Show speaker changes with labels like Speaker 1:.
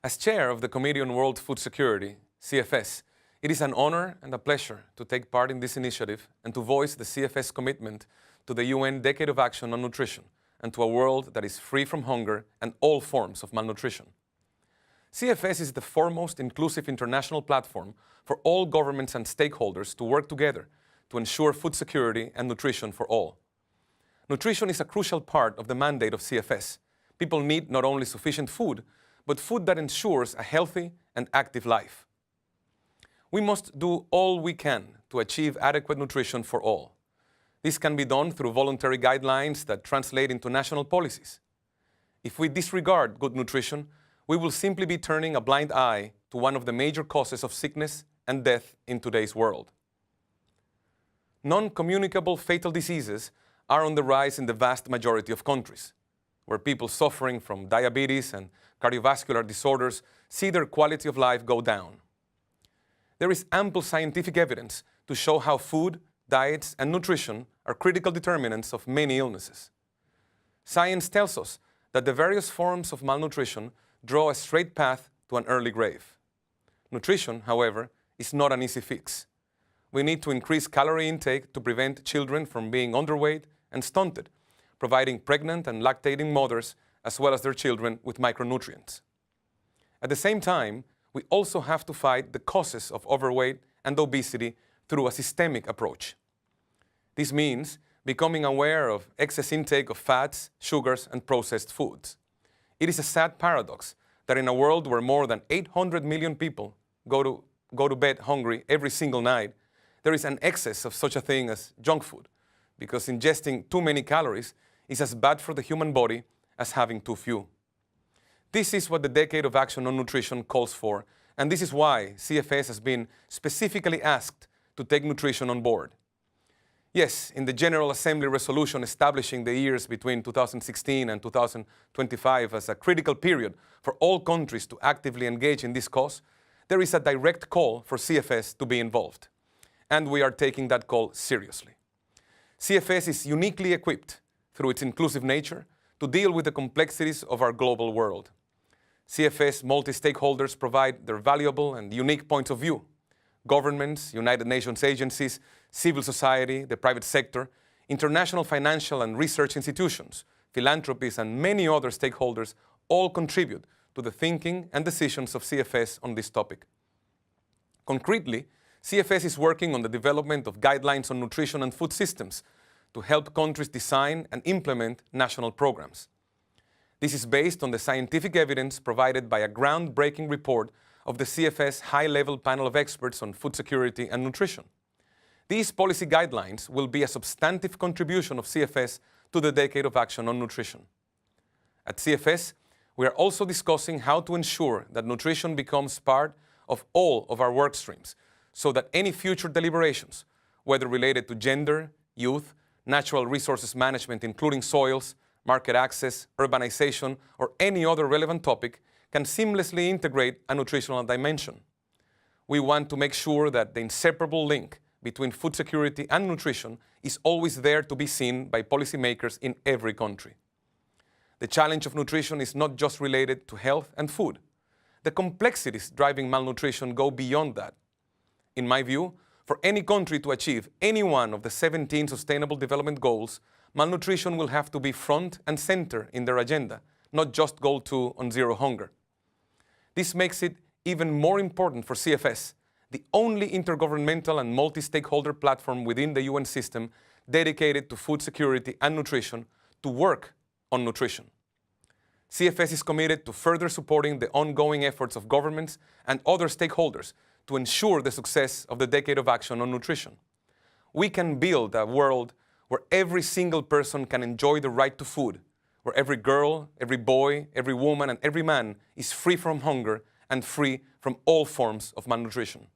Speaker 1: As chair of the Committee on World Food Security, CFS, it is an honor and a pleasure to take part in this initiative and to voice the CFS commitment to the UN Decade of Action on Nutrition and to a world that is free from hunger and all forms of malnutrition. CFS is the foremost inclusive international platform for all governments and stakeholders to work together to ensure food security and nutrition for all. Nutrition is a crucial part of the mandate of CFS. People need not only sufficient food, but food that ensures a healthy and active life. We must do all we can to achieve adequate nutrition for all. This can be done through voluntary guidelines that translate into national policies. If we disregard good nutrition, we will simply be turning a blind eye to one of the major causes of sickness and death in today's world. Non-communicable fatal diseases are on the rise in the vast majority of countries, where people suffering from diabetes and cardiovascular disorders see their quality of life go down. There is ample scientific evidence to show how food, diets, and nutrition are critical determinants of many illnesses. Science tells us that the various forms of malnutrition draw a straight path to an early grave. Nutrition, however, is not an easy fix. We need to increase calorie intake to prevent children from being underweight and stunted, providing pregnant and lactating mothers as well as their children with micronutrients. At the same time, we also have to fight the causes of overweight and obesity through a systemic approach. This means becoming aware of excess intake of fats, sugars, and processed foods. It is a sad paradox that in a world where more than 800 million people go to bed hungry every single night, there is an excess of such a thing as junk food, because ingesting too many calories is as bad for the human body as having too few. This is what the Decade of Action on Nutrition calls for, and this is why CFS has been specifically asked to take nutrition on board. Yes, in the General Assembly resolution establishing the years between 2016 and 2025 as a critical period for all countries to actively engage in this cause, there is a direct call for CFS to be involved. And we are taking that call seriously. CFS is uniquely equipped, through its inclusive nature, to deal with the complexities of our global world. CFS multi-stakeholders provide their valuable and unique points of view. Governments, United Nations agencies, civil society, the private sector, international financial and research institutions, philanthropies, and many other stakeholders all contribute to the thinking and decisions of CFS on this topic. Concretely, CFS is working on the development of guidelines on nutrition and food systems to help countries design and implement national programs. This is based on the scientific evidence provided by a groundbreaking report of the CFS high-level panel of experts on food security and nutrition. These policy guidelines will be a substantive contribution of CFS to the Decade of Action on Nutrition. At CFS, we are also discussing how to ensure that nutrition becomes part of all of our work streams, so that any future deliberations, whether related to gender, youth, natural resources management, including soils, market access, urbanization, or any other relevant topic, can seamlessly integrate a nutritional dimension. We want to make sure that the inseparable link between food security and nutrition is always there to be seen by policymakers in every country. The challenge of nutrition is not just related to health and food. The complexities driving malnutrition go beyond that. In my view, for any country to achieve any one of the 17 Sustainable Development Goals, malnutrition will have to be front and center in their agenda, not just Goal 2 on zero hunger. This makes it even more important for CFS, the only intergovernmental and multi-stakeholder platform within the UN system dedicated to food security and nutrition, to work on nutrition. CFS is committed to further supporting the ongoing efforts of governments and other stakeholders to ensure the success of the Decade of Action on Nutrition. We can build a world where every single person can enjoy the right to food, where every girl, every boy, every woman, and every man is free from hunger and free from all forms of malnutrition.